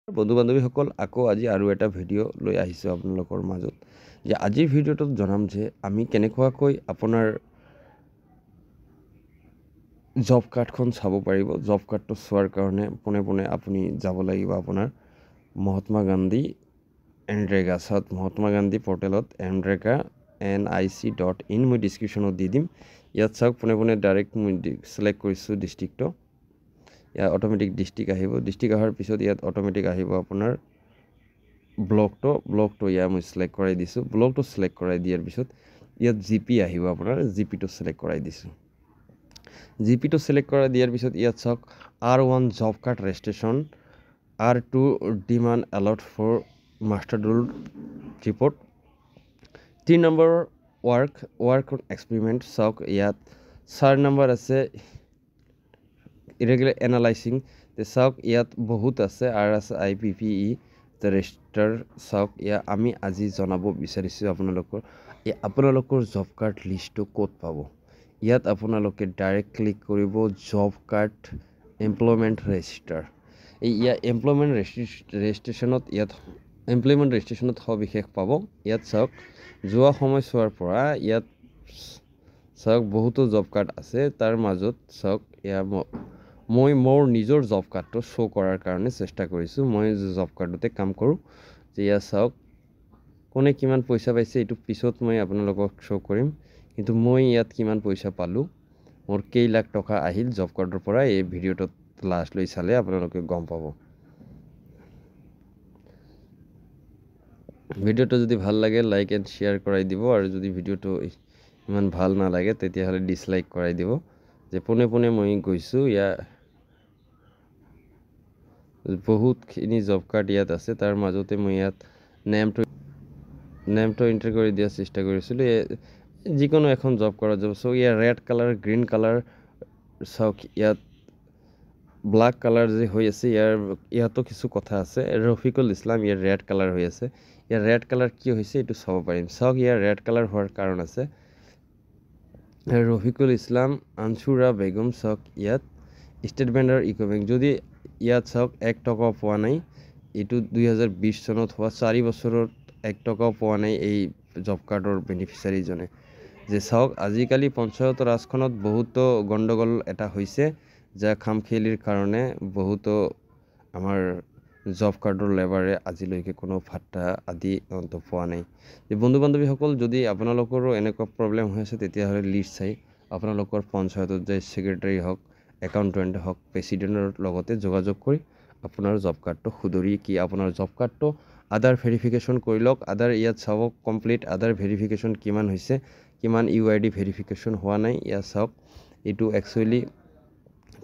বন্ধু বান্ধৱীসকল আকৌ আজি আৰু এটা ভিডিঅ' লৈ আহিছোঁ আপোনালোকৰ মাজত যে আজিৰ ভিডিঅ'টোত জনাম যে আমি কেনেকুৱাকৈ আপোনাৰ জব কাৰ্ডখন চাব পাৰিব। জব কাৰ্ডটো চোৱাৰ কাৰণে পোনে পোনে আপুনি যাব লাগিব আপোনাৰ মহাত্মা গান্ধী এনৰেগা মহাত্মা গান্ধী পৰ্টেলত এনৰেগা NIC.in মই ডিছক্ৰিপশ্যনত দি দিম। ইয়াত চাওক পোনে পোনে ডাইৰেক্ট মই ছিলেক্ট কৰিছোঁ ডিষ্ট্ৰিক্টটো। ইয়াত অট'মেটিক ডিষ্ট্ৰিক্ট আহিব। ডিষ্ট্ৰিক্ট অহাৰ পিছত ইয়াত অট'মেটিক আহিব আপোনাৰ ব্লকটো ইয়াত মই ছিলেক্ট কৰাই দিছোঁ। ব্লকটো ছিলেক্ট কৰাই দিয়াৰ পিছত ইয়াত GP আহিব আপোনাৰ GPটো ছিলেক্ট কৰাই দিছোঁ। GPটো ছিলেক্ট কৰাই দিয়াৰ পিছত ইয়াত চাওক R1 job card registration, R2 demand allot for master roll report, 3 number work experiment. চাওক ইয়াত 4 নম্বৰ আছে ইৰেগুলাৰ এনালাইচিং। চাওক ইয়াত বহুত আছে আৰু আছে IPPE ৰেজিষ্টাৰ। চাওক ইয়াত আমি আজি জনাব বিচাৰিছোঁ আপোনালোকৰ জব কাৰ্ড লিষ্টটো ক'ত পাব। ইয়াত আপোনালোকে ডাইৰেক্ট ক্লিক কৰিব জব কাৰ্ড এমপ্লয়মেণ্ট ৰেজিষ্টাৰ। ইয়াত এমপ্লয়মেণ্ট ৰেজিষ্ট্ৰেশ্যনত সবিশেষ পাব। ইয়াত চাওক যোৱা সময়ছোৱাৰ পৰা ইয়াত চাওক বহুতো জব কাৰ্ড আছে। তাৰ মাজত চাওক মই মোৰ নিজৰ জব কাৰ্ডটো শ্ব' কৰাৰ কাৰণে চেষ্টা কৰিছোঁ। মই জব কাৰ্ডতে কাম কৰোঁ। যে ইয়াত চাওক কোনে কিমান পইচা পাইছে এইটো পিছত মই আপোনালোকক শ্ব' কৰিম, কিন্তু মই ইয়াত কিমান পইচা পালোঁ, মোৰ কেইলাখ টকা আহিল জব কাৰ্ডৰ পৰা, এই ভিডিঅ'টোত লাষ্ট লৈ চালে আপোনালোকে গম পাব। ভিডিঅ'টো যদি ভাল লাগে লাইক এণ্ড শ্বেয়াৰ কৰাই দিব, আৰু যদি ভিডিঅ'টো ইমান ভাল নালাগে তেতিয়াহ'লে ডিছলাইক কৰাই দিব। যে পোনে পোনে মই গৈছোঁ, ইয়াত বহুতখিনি জব কাৰ্ড ইয়াত আছে। তাৰ মাজতে মই ইয়াত নেমটো এণ্টাৰ কৰি দিয়াৰ চেষ্টা কৰিছিলোঁ। যিকোনো এখন জব কাৰ্ডত যাব। চাওক ইয়াত ৰেড কালাৰ, গ্ৰীণ কালাৰ, চাওক ইয়াত ব্লেক কালাৰ যে হৈ আছে, ইয়াতো কিছু কথা আছে। ৰফিকুল ইছলাম ইয়াৰ ৰেড কালাৰ হৈ আছে। ইয়াৰ ৰেড কালাৰ কি হৈছে এইটো চাব পাৰিম। চাওক ইয়াৰ ৰেড কালাৰ হোৱাৰ কাৰণ আছে ৰফিকুল ইছলাম, আনছুৰা বেগম। চাওক ইয়াত ষ্টেট বেংক আৰু ইউকো বেংক, যদি ইয়াত চাওক 1 টকাও পোৱা নাই। এইটো 2020 চনত হোৱা 4 বছৰত 1 টকাও পোৱা নাই এই জব কাৰ্ডৰ বেনিফিচিয়াৰীজনে। যে চাওক আজিকালি পঞ্চায়ত ৰাজখনত বহুতো গণ্ডগোল এটা হৈছে, যে খামখেয়ালিৰ কাৰণে বহুতো আমাৰ জব কাৰ্ডৰ লেবাৰে আজিলৈকে কোনো ভাত্তা আদি পোৱা নাই। বন্ধু বান্ধৱীসকল, যদি আপোনালোকৰো এনেকুৱা প্ৰব্লেম হৈ আছে তেতিয়াহ'লে লিষ্ট চাই আপোনালোকৰ পঞ্চায়তত যে ছেক্ৰেটাৰী হওক, একাউণ্টেণ্ট হওক, প্ৰেচিডেণ্টৰ লগতে যোগাযোগ কৰি আপোনাৰ জব কাৰ্ডটো শুধৰি আপোনাৰ জব কাৰ্ডটো আধাৰ ভেৰিফিকেশ্যন কৰি লওক। ইয়াত চাব কমপ্লিট আধাৰ ভেৰিফিকেশ্যন কিমান হৈছে, কিমান UID ভেৰিফিকেশ্যন হোৱা নাই। ইয়াত চাওক এইটো actually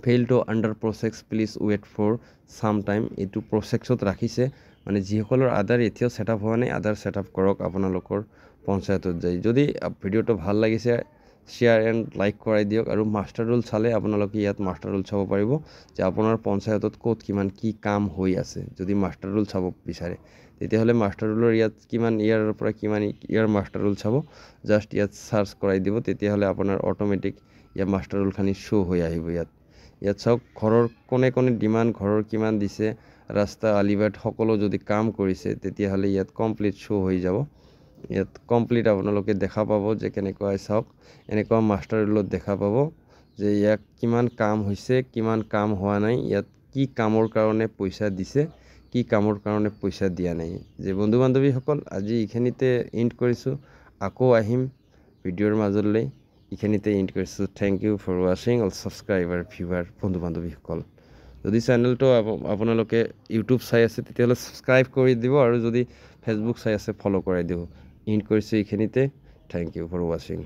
fail to under process, please wait for some time. এইটো প্ৰচেছত ৰাখিছে, মানে যিসকলৰ আধাৰ এতিয়াও ছেটআপ হোৱা নাই আধাৰ ছেটআপ কৰক আপোনালোকৰ পঞ্চায়তত যাই। যদি ভিডিঅ'টো ভাল লাগিছে শ্বেয়াৰ এণ্ড লাইক কৰাই দিয়ক। আৰু মাষ্টাৰ ৰোল চালে আপোনালোকে ইয়াত মাষ্টাৰ ৰোল চাব পাৰিব যে আপোনাৰ পঞ্চায়তত ক'ত কিমান কি কাম হৈ আছে। যদি মাষ্টাৰ ৰোল চাব বিচাৰে তেতিয়াহ'লে মাষ্টাৰ ৰোলৰ ইয়াত কিমান ইয়াৰৰ পৰা কিমান ইয়াৰ মাষ্টাৰ ৰোল চাব, জাষ্ট ইয়াত চাৰ্চ কৰাই দিব, তেতিয়াহ'লে আপোনাৰ অট'মেটিক ইয়াৰ মাষ্টাৰ ৰোলখিনি শ্ব' হৈ আহিব। ইয়াত চাওক ঘৰৰ কোনে ডিমাণ্ড, ঘৰৰ কিমান দিছে, ৰাস্তা আলিবাট সকলো যদি কাম কৰিছে তেতিয়াহ'লে ইয়াত কমপ্লিট শ্ব' হৈ যাব। ইয়াত কমপ্লিট আপোনালোকে দেখা পাব যে কেনেকুৱা চাওক এনেকুৱা মাষ্টাৰ ৰোলত দেখা পাব যে ইয়াত কিমান কাম হৈছে, কিমান কাম হোৱা নাই, ইয়াত কি কামৰ কাৰণে পইচা দিছে, কি কামৰ কাৰণে পইচা দিয়া নাই। যে বন্ধু বান্ধৱীসকল, আজি এইখিনিতে এণ্ড কৰিছোঁ। আকৌ আহিম ভিডিঅ'ৰ মাজলৈ। এইখিনিতে এণ্ড কৰিছোঁ। থেংক ইউ ফৰ ৱাচিং অল ছাবস্ক্ৰাইবাৰ ভিউৱাৰ বন্ধু বান্ধৱীসকল। যদি চেনেলটো আপোনালোকে ইউটিউব চাই আছে তেতিয়াহ'লে ছাবস্ক্ৰাইব কৰি দিব, আৰু যদি ফেচবুক চাই আছে ফ'ল' কৰাই দিব। এণ্ড কৰিছোঁ এইখিনিতে। থেংক ইউ ফৰ ৱাচিং।